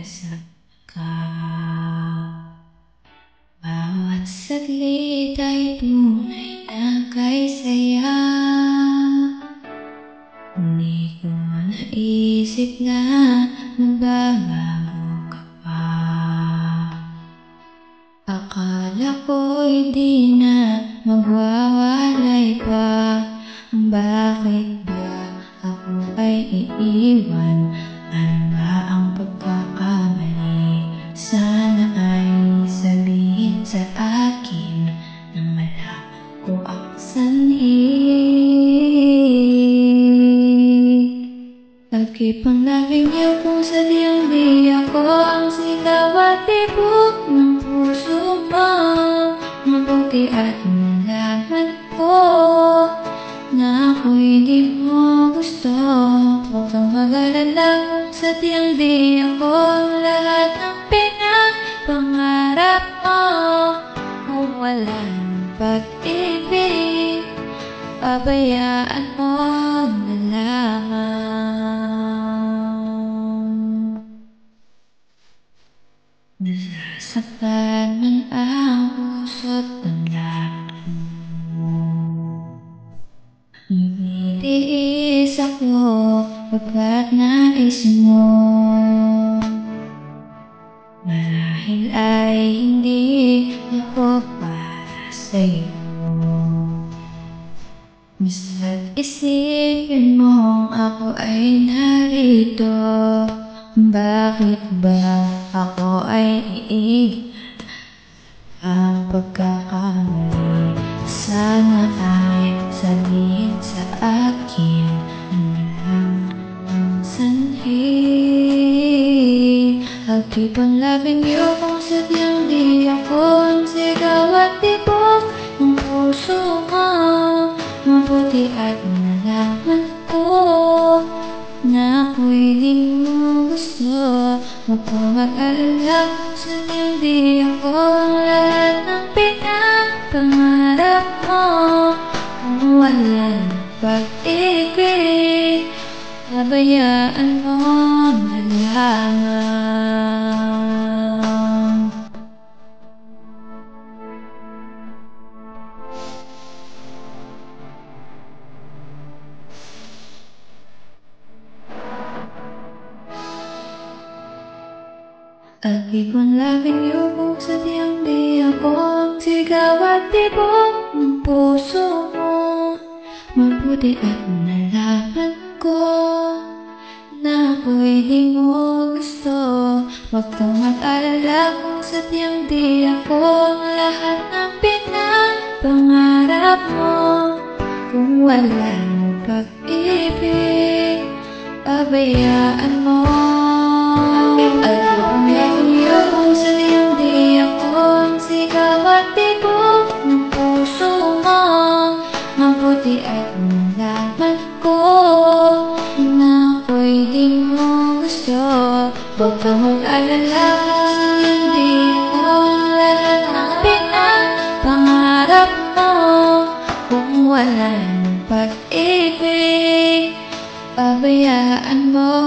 pag-asa ka. Bawat saglit ay tunay na kay saya. Hindi ko naisip na magbabago ka pa. Akala ko'y di na magwawalay pa. Bakit ba ako ay iiwan? Ano ba ang pagkakamali? Sana ay sabihin sa akin nang malaman ko ang sanhi. Lagi pang labing niyo kung sadyang di ako ang sigaw at tibok ng puso mo. Mabuti at nalaman ko na ako'y di mo gusto. Huwag kang mag-alala kung sadyang di ako ang lahat ng pinagpangarap mo. Kung wala ng pag-ibig, pabayaan mo na lang. Nasasaktan man ang puso't damdamin mo. Nagtitiis ako pagkat nais mo. Marahil ay hindi ako para sa'yo. Basta't isipin mong ako ay narito. Bakit ba ako ay iiwan ang pagkakamali? Sana ay sabihin sa akin ang sanhi. Lagi pang labing niyo kung sadyang di ako ang sigaw at tibok ng puso mo. Mabuti at nalaman ko na ako'y di mo gusto. Huwag kang mag-alala kung sadyang di ako ang lahat ng pinagpangarap mo. Kung wala ng pag-ibig, pabayaan mo na lang. Lagi kong labing niyo kung sadyang di ako ang sigaw at tibok ng puso mo. Mabuti at nalaman ko na ako'y di mo gusto. Huwag kang mag-alala kung sadyang di ako ang lahat ng pinagpangarap mo. Kung wala ng pag-ibig, pabayaan mo. Alam niyo kung sadyang di ako ang sigaw at tibok ng puso mo. Mabuti at nalaman ko na ako'y di mo gusto. Huwag kang mag-alala kung hindi ako ang lahat ng pinagpangarap mo. Kung wala ng pag-ibig, pabayaan mo.